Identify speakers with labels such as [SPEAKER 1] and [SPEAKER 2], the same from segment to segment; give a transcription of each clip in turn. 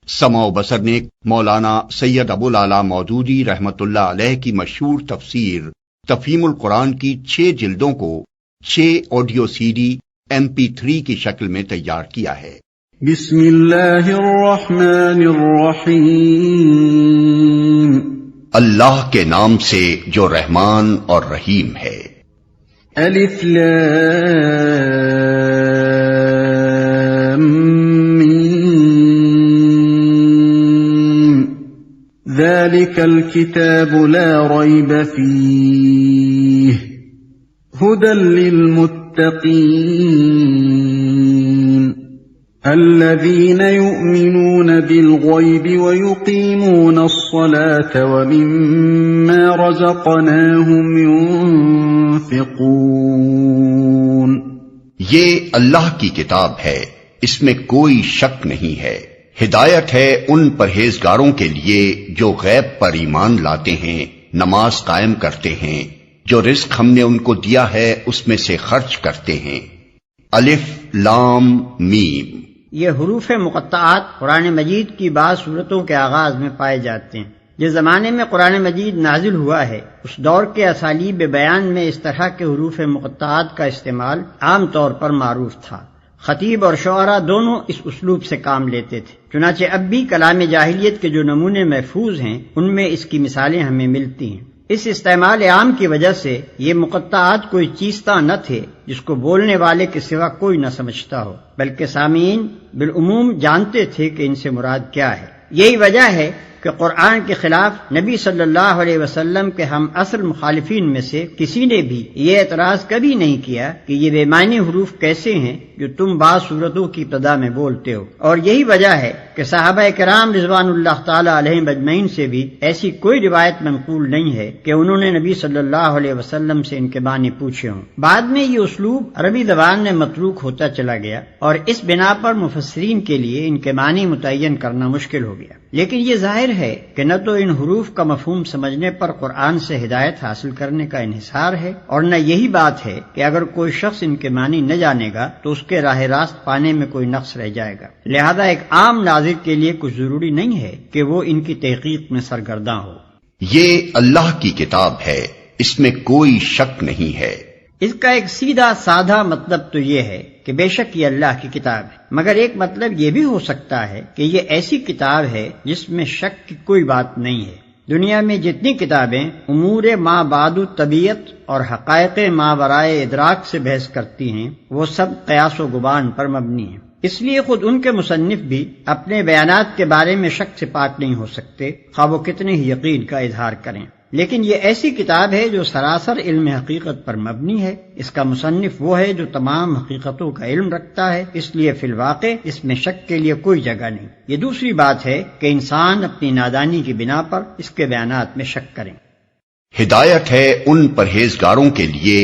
[SPEAKER 1] سمع و بصر نے مولانا سید ابو العلا مودودی رحمت اللہ علیہ کی مشہور تفسیر تفہیم القرآن کی 6 جلدوں کو 6 آڈیو سی ڈی MP3 کی شکل میں تیار کیا ہے۔
[SPEAKER 2] بسم اللہ الرحمن الرحیم،
[SPEAKER 1] اللہ کے نام سے جو رحمان اور رحیم ہے۔
[SPEAKER 2] الف لام ذلك الكتاب لا ريب فيه هدى للمتقين الذين يؤمنون بالغيب ويقيمون الصلاة ومما رزقناهم ينفقون۔
[SPEAKER 1] یہ اللہ کی کتاب ہے، اس میں کوئی شک نہیں ہے، ہدایت ہے ان پرہیزگاروں کے لیے جو غیب پر ایمان لاتے ہیں، نماز قائم کرتے ہیں، جو رزق ہم نے ان کو دیا ہے اس میں سے خرچ کرتے ہیں۔ الف لام میم،
[SPEAKER 3] یہ حروف مقطعات قرآن مجید کی بعض صورتوں کے آغاز میں پائے جاتے ہیں۔ جس زمانے میں قرآن مجید نازل ہوا ہے اس دور کے اسالیب بیان میں اس طرح کے حروف مقطعات کا استعمال عام طور پر معروف تھا۔ خطیب اور شعراء دونوں اس اسلوب سے کام لیتے تھے، چنانچہ اب بھی کلام جاہلیت کے جو نمونے محفوظ ہیں ان میں اس کی مثالیں ہمیں ملتی ہیں۔ اس استعمال عام کی وجہ سے یہ مقطعات کوئی چیزتا نہ تھے جس کو بولنے والے کے سوا کوئی نہ سمجھتا ہو، بلکہ سامعین بالعموم جانتے تھے کہ ان سے مراد کیا ہے۔ یہی وجہ ہے کہ قرآن کے خلاف نبی صلی اللہ علیہ وسلم کے ہم عصر مخالفین میں سے کسی نے بھی یہ اعتراض کبھی نہیں کیا کہ یہ بے معنی حروف کیسے ہیں جو تم بعض صورتوں کی ابتدا میں بولتے ہو، اور یہی وجہ ہے کہ صحابہ کرام رضوان اللہ تعالی علیہم اجمعین سے بھی ایسی کوئی روایت منقول نہیں ہے کہ انہوں نے نبی صلی اللہ علیہ وسلم سے ان کے معنی پوچھے ہوں۔ بعد میں یہ اسلوب عربی زبان میں متروک ہوتا چلا گیا اور اس بنا پر مفسرین کے لیے ان کے معنی متعین کرنا مشکل ہو گیا، لیکن یہ ظاہر ہے کہ نہ تو ان حروف کا مفہوم سمجھنے پر قرآن سے ہدایت حاصل کرنے کا انحصار ہے، اور نہ یہی بات ہے کہ اگر کوئی شخص ان کے معنی نہ جانے گا تو اس کے راہ راست پانے میں کوئی نقص رہ جائے گا۔ لہذا ایک عام ناظر کے لیے کچھ ضروری نہیں ہے کہ وہ ان کی تحقیق میں سرگرداں ہو۔
[SPEAKER 1] یہ اللہ کی کتاب ہے، اس میں کوئی شک نہیں ہے۔
[SPEAKER 3] اس کا ایک سیدھا سادہ مطلب تو یہ ہے کہ بے شک یہ اللہ کی کتاب ہے، مگر ایک مطلب یہ بھی ہو سکتا ہے کہ یہ ایسی کتاب ہے جس میں شک کی کوئی بات نہیں ہے۔ دنیا میں جتنی کتابیں امور ما بعد طبیعت اور حقائق ما ورائے ادراک سے بحث کرتی ہیں وہ سب قیاس و گمان پر مبنی ہیں، اس لیے خود ان کے مصنف بھی اپنے بیانات کے بارے میں شک سے پاک نہیں ہو سکتے، خواہ وہ کتنے ہی یقین کا اظہار کریں۔ لیکن یہ ایسی کتاب ہے جو سراسر علم حقیقت پر مبنی ہے، اس کا مصنف وہ ہے جو تمام حقیقتوں کا علم رکھتا ہے، اس لیے فی الواقع اس میں شک کے لیے کوئی جگہ نہیں۔ یہ دوسری بات ہے کہ انسان اپنی نادانی کی بنا پر اس کے بیانات میں شک کریں۔
[SPEAKER 1] ہدایت ہے ان پرہیزگاروں کے لیے،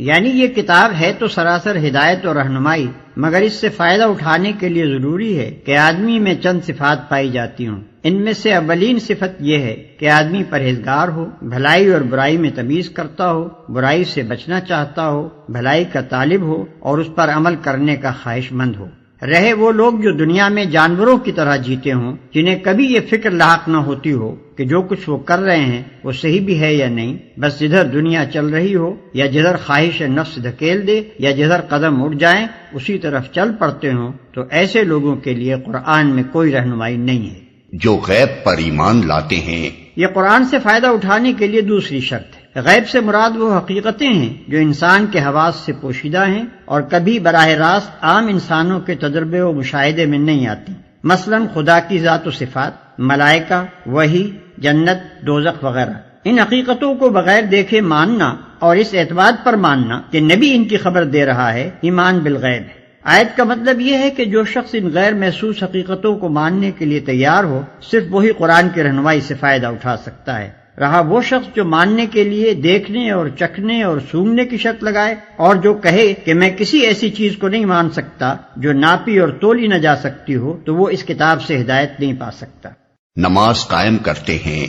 [SPEAKER 3] یعنی یہ کتاب ہے تو سراسر ہدایت اور رہنمائی، مگر اس سے فائدہ اٹھانے کے لیے ضروری ہے کہ آدمی میں چند صفات پائی جاتی ہوں۔ ان میں سے اولین صفت یہ ہے کہ آدمی پرہیزگار ہو، بھلائی اور برائی میں تمیز کرتا ہو، برائی سے بچنا چاہتا ہو، بھلائی کا طالب ہو اور اس پر عمل کرنے کا خواہش مند ہو۔ رہے وہ لوگ جو دنیا میں جانوروں کی طرح جیتے ہوں، جنہیں کبھی یہ فکر لاحق نہ ہوتی ہو کہ جو کچھ وہ کر رہے ہیں وہ صحیح بھی ہے یا نہیں، بس جدھر دنیا چل رہی ہو یا جدھر خواہش نفس دھکیل دے یا جدھر قدم اٹھ جائیں اسی طرف چل پڑتے ہوں، تو ایسے لوگوں کے لیے قرآن میں کوئی رہنمائی نہیں ہے۔
[SPEAKER 1] جو غیب پر ایمان لاتے ہیں،
[SPEAKER 3] یہ قرآن سے فائدہ اٹھانے کے لیے دوسری شرط ہے۔ غیب سے مراد وہ حقیقتیں ہیں جو انسان کے حواس سے پوشیدہ ہیں اور کبھی براہ راست عام انسانوں کے تجربے و مشاہدے میں نہیں آتی، مثلا خدا کی ذات و صفات، ملائکہ، وحی، جنت، دوزخ وغیرہ۔ ان حقیقتوں کو بغیر دیکھے ماننا اور اس اعتماد پر ماننا کہ نبی ان کی خبر دے رہا ہے، ایمان بالغیب ہے۔ آیت کا مطلب یہ ہے کہ جو شخص ان غیر محسوس حقیقتوں کو ماننے کے لیے تیار ہو صرف وہی قرآن کی رہنمائی سے فائدہ اٹھا سکتا ہے۔ رہا وہ شخص جو ماننے کے لیے دیکھنے اور چکھنے اور سونگنے کی شرط لگائے اور جو کہے کہ میں کسی ایسی چیز کو نہیں مان سکتا جو ناپی اور تولی نہ جا سکتی ہو، تو وہ اس کتاب سے ہدایت نہیں پا سکتا۔
[SPEAKER 1] نماز قائم کرتے ہیں،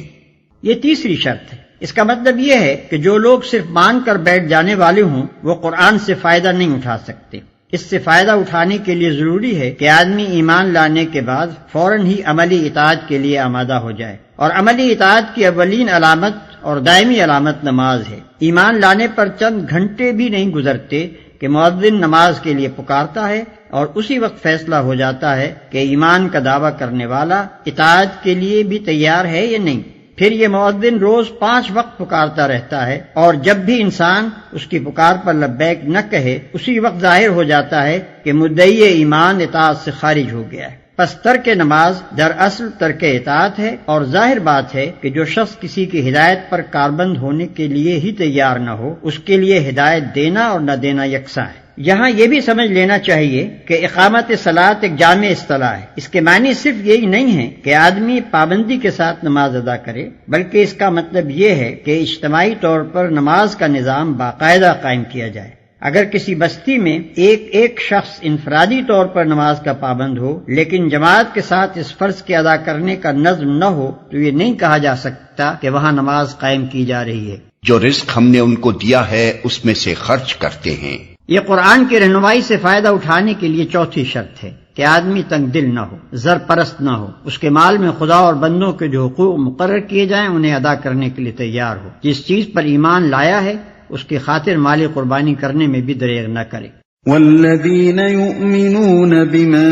[SPEAKER 3] یہ تیسری شرط ہے۔ اس کا مطلب یہ ہے کہ جو لوگ صرف مان کر بیٹھ جانے والے ہوں وہ قرآن سے فائدہ نہیں اٹھا سکتے۔ اس سے فائدہ اٹھانے کے لیے ضروری ہے کہ آدمی ایمان لانے کے بعد فوراً ہی عملی اطاعت کے لیے آمادہ ہو جائے، اور عملی اطاعت کی اولین علامت اور دائمی علامت نماز ہے۔ ایمان لانے پر چند گھنٹے بھی نہیں گزرتے کہ مؤذن نماز کے لیے پکارتا ہے، اور اسی وقت فیصلہ ہو جاتا ہے کہ ایمان کا دعویٰ کرنے والا اطاعت کے لیے بھی تیار ہے یا نہیں۔ پھر یہ مؤذن روز 5 وقت پکارتا رہتا ہے، اور جب بھی انسان اس کی پکار پر لبیک نہ کہے، اسی وقت ظاہر ہو جاتا ہے کہ مدعی ایمان اطاعت سے خارج ہو گیا ہے۔ پس ترک نماز دراصل ترک اطاعت ہے، اور ظاہر بات ہے کہ جو شخص کسی کی ہدایت پر کاربند ہونے کے لیے ہی تیار نہ ہو، اس کے لیے ہدایت دینا اور نہ دینا یکساں ہے۔ یہاں یہ بھی سمجھ لینا چاہیے کہ اقامت صلاۃ ایک جامع اصطلاح ہے۔ اس کے معنی صرف یہی نہیں ہے کہ آدمی پابندی کے ساتھ نماز ادا کرے، بلکہ اس کا مطلب یہ ہے کہ اجتماعی طور پر نماز کا نظام باقاعدہ قائم کیا جائے۔ اگر کسی بستی میں ایک شخص انفرادی طور پر نماز کا پابند ہو، لیکن جماعت کے ساتھ اس فرض کے ادا کرنے کا نظم نہ ہو، تو یہ نہیں کہا جا سکتا کہ وہاں نماز قائم کی جا رہی ہے۔
[SPEAKER 1] جو رزق ہم نے ان کو دیا ہے اس میں سے خرچ کرتے ہیں۔
[SPEAKER 3] یہ قرآن کی رہنمائی سے فائدہ اٹھانے کے لیے چوتھی شرط ہے کہ آدمی تنگ دل نہ ہو، زر پرست نہ ہو، اس کے مال میں خدا اور بندوں کے جو حقوق مقرر کیے جائیں انہیں ادا کرنے کے لیے تیار ہو، جس چیز پر ایمان لایا ہے اس کی خاطر مالی قربانی کرنے میں بھی دریغ نہ کرے۔
[SPEAKER 2] والذین یؤمنون بما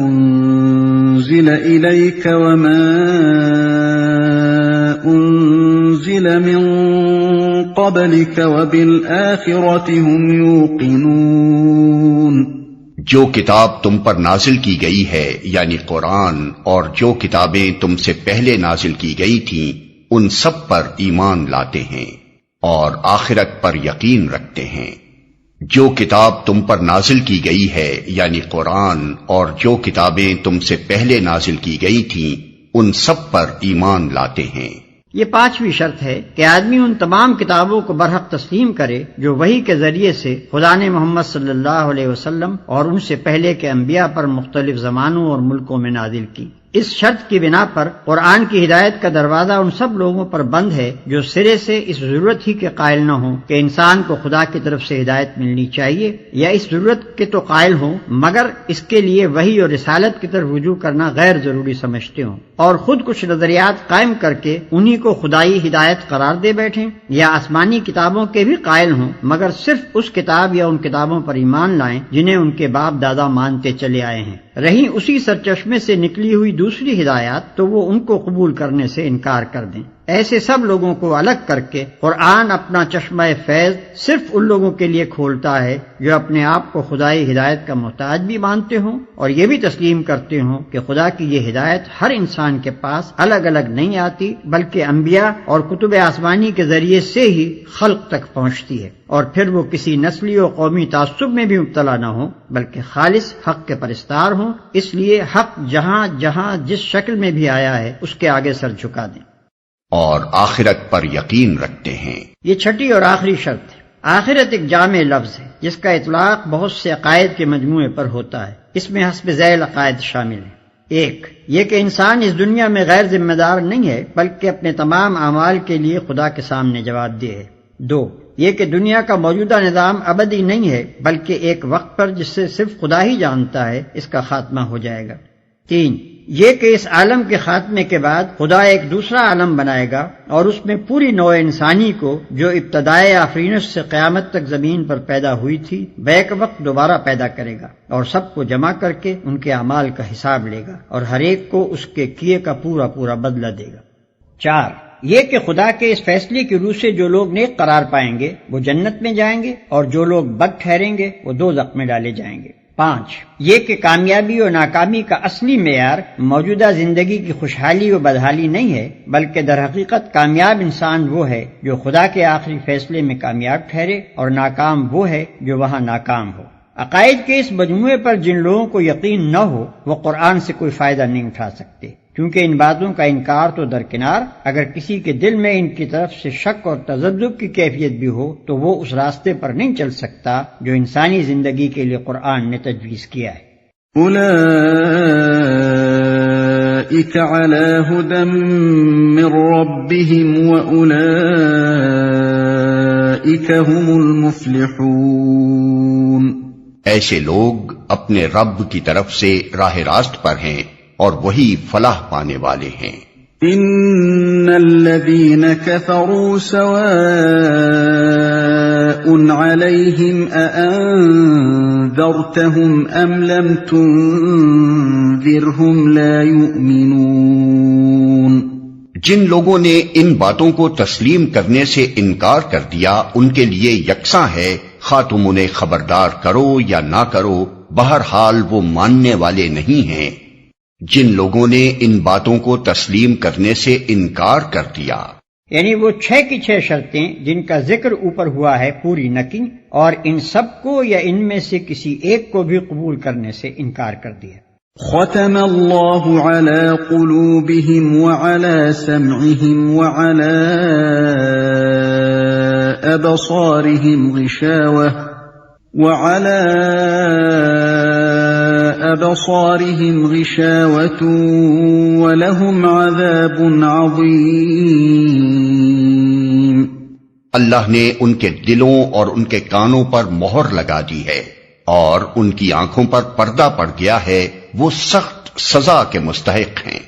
[SPEAKER 2] انزل الیک وما انزل من قبلك وبالآخرة هم يوقنون۔
[SPEAKER 1] جو کتاب تم پر نازل کی گئی ہے یعنی قرآن، اور جو کتابیں تم سے پہلے نازل کی گئی تھیں ان سب پر ایمان لاتے ہیں اور آخرت پر یقین رکھتے ہیں۔ جو کتاب تم پر نازل کی گئی ہے یعنی قرآن، اور جو کتابیں تم سے پہلے نازل کی گئی تھیں ان سب پر ایمان لاتے ہیں۔
[SPEAKER 3] یہ 5ویں شرط ہے کہ آدمی ان تمام کتابوں کو برحق تسلیم کرے جو وحی کے ذریعے سے خدا نے محمد صلی اللہ علیہ وسلم اور ان سے پہلے کے انبیاء پر مختلف زمانوں اور ملکوں میں نازل کی۔ اس شرط کی بنا پر قرآن کی ہدایت کا دروازہ ان سب لوگوں پر بند ہے جو سرے سے اس ضرورت ہی کے قائل نہ ہوں کہ انسان کو خدا کی طرف سے ہدایت ملنی چاہیے، یا اس ضرورت کے تو قائل ہوں مگر اس کے لیے وحی اور رسالت کی طرف رجوع کرنا غیر ضروری سمجھتے ہوں، اور خود کچھ نظریات قائم کر کے انہی کو خدائی ہدایت قرار دے بیٹھیں، یا آسمانی کتابوں کے بھی قائل ہوں مگر صرف اس کتاب یا ان کتابوں پر ایمان لائیں جنہیں ان کے باپ دادا مانتے چلے آئے ہیں۔ رہی اسی سرچشمے سے نکلی ہوئی دوسری ہدایات تو وہ ان کو قبول کرنے سے انکار کر دیں۔ ایسے سب لوگوں کو الگ کر کے قرآن اپنا چشمہ فیض صرف ان لوگوں کے لیے کھولتا ہے جو اپنے آپ کو خدائی ہدایت کا محتاج بھی مانتے ہوں اور یہ بھی تسلیم کرتے ہوں کہ خدا کی یہ ہدایت ہر انسان کے پاس الگ الگ نہیں آتی بلکہ انبیاء اور کتب آسمانی کے ذریعے سے ہی خلق تک پہنچتی ہے، اور پھر وہ کسی نسلی و قومی تعصب میں بھی مبتلا نہ ہوں بلکہ خالص حق کے پرستار ہوں۔ اس لیے حق جہاں جہاں جس شکل میں بھی آیا ہے اس کے آگے سر جھکا دیں
[SPEAKER 1] اور آخرت پر یقین رکھتے ہیں۔
[SPEAKER 3] یہ چھٹی اور آخری شرط ہے۔ آخرت ایک جامع لفظ ہے جس کا اطلاق بہت سے عقائد کے مجموعے پر ہوتا ہے۔ اس میں حسب ذیل عقائد شامل ہیں۔ 1 یہ کہ انسان اس دنیا میں غیر ذمہ دار نہیں ہے بلکہ اپنے تمام اعمال کے لیے خدا کے سامنے جواب دہ ہے۔ 2 یہ کہ دنیا کا موجودہ نظام ابدی نہیں ہے بلکہ ایک وقت پر جس سے صرف خدا ہی جانتا ہے اس کا خاتمہ ہو جائے گا۔ 3 یہ کہ اس عالم کے خاتمے کے بعد خدا ایک دوسرا عالم بنائے گا اور اس میں پوری نوع انسانی کو جو ابتدائے آفرینش سے قیامت تک زمین پر پیدا ہوئی تھی بیک وقت دوبارہ پیدا کرے گا اور سب کو جمع کر کے ان کے اعمال کا حساب لے گا اور ہر ایک کو اس کے کیے کا پورا پورا بدلہ دے گا۔ 4 یہ کہ خدا کے اس فیصلے کی روح سے جو لوگ نیک قرار پائیں گے وہ جنت میں جائیں گے اور جو لوگ بد ٹھہریں گے وہ دوزخ میں ڈالے جائیں گے۔ 5 یہ کہ کامیابی اور ناکامی کا اصلی معیار موجودہ زندگی کی خوشحالی و بدحالی نہیں ہے بلکہ در حقیقت کامیاب انسان وہ ہے جو خدا کے آخری فیصلے میں کامیاب ٹھہرے اور ناکام وہ ہے جو وہاں ناکام ہو۔ عقائد کے اس مجموعے پر جن لوگوں کو یقین نہ ہو وہ قرآن سے کوئی فائدہ نہیں اٹھا سکتے، کیونکہ ان باتوں کا انکار تو درکنار، اگر کسی کے دل میں ان کی طرف سے شک اور تذبذب کی کیفیت بھی ہو تو وہ اس راستے پر نہیں چل سکتا جو انسانی زندگی کے لیے قرآن نے تجویز کیا ہے۔
[SPEAKER 2] اولئک علی ھدی من ربہم واولئک ھم المفلحون۔
[SPEAKER 1] ایسے لوگ اپنے رب کی طرف سے راہ راست پر ہیں اور وہی فلاح پانے والے ہیں۔
[SPEAKER 2] ان الذين كفروا سواء عليهم أأنذرتهم ام لم تنذرهم لا يؤمنون۔
[SPEAKER 1] جن لوگوں نے ان باتوں کو تسلیم کرنے سے انکار کر دیا ان کے لیے یکساں ہے، خواہ تم انہیں خبردار کرو یا نہ کرو، بہرحال وہ ماننے والے نہیں ہیں۔ جن لوگوں نے ان باتوں کو تسلیم کرنے سے انکار کر دیا،
[SPEAKER 3] یعنی وہ 6 کی 6 شرطیں جن کا ذکر اوپر ہوا ہے پوری نہ کی، اور ان سب کو یا ان میں سے کسی ایک کو بھی قبول کرنے سے انکار کر دیا۔
[SPEAKER 2] ختم اللہ علی قلوبہم وعلی سمعہم وعلی ابصارہم غشاوہ وعلى أبصارهم غشاوة ولهم عذاب عظيم۔
[SPEAKER 1] اللہ نے ان کے دلوں اور ان کے کانوں پر مہر لگا دی ہے اور ان کی آنکھوں پر پردہ پڑ گیا ہے، وہ سخت سزا کے مستحق ہیں۔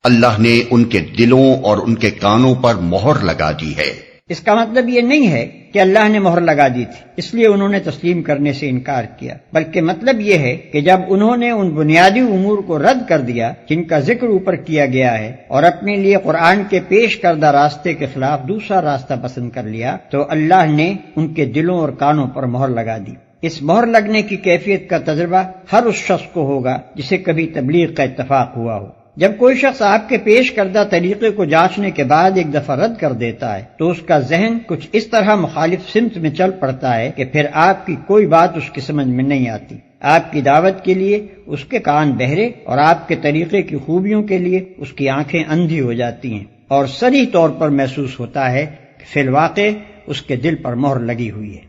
[SPEAKER 1] اللہ نے ان کے دلوں اور ان کے کانوں پر مہر لگا دی ہے۔
[SPEAKER 3] اس کا مطلب یہ نہیں ہے کہ اللہ نے مہر لگا دی تھی اس لیے انہوں نے تسلیم کرنے سے انکار کیا، بلکہ مطلب یہ ہے کہ جب انہوں نے ان بنیادی امور کو رد کر دیا جن کا ذکر اوپر کیا گیا ہے اور اپنے لیے قرآن کے پیش کردہ راستے کے خلاف دوسرا راستہ پسند کر لیا، تو اللہ نے ان کے دلوں اور کانوں پر مہر لگا دی۔ اس مہر لگنے کی کیفیت کا تجربہ ہر اس شخص کو ہوگا جسے کبھی تبلیغ کا اتفاق ہوا ہو۔ جب کوئی شخص آپ کے پیش کردہ طریقے کو جانچنے کے بعد ایک دفعہ رد کر دیتا ہے تو اس کا ذہن کچھ اس طرح مخالف سمت میں چل پڑتا ہے کہ پھر آپ کی کوئی بات اس کی سمجھ میں نہیں آتی۔ آپ کی دعوت کے لیے اس کے کان بہرے اور آپ کے طریقے کی خوبیوں کے لیے اس کی آنکھیں اندھی ہو جاتی ہیں، اور صریح طور پر محسوس ہوتا ہے کہ فی الواقع اس کے دل پر مہر لگی ہوئی ہے۔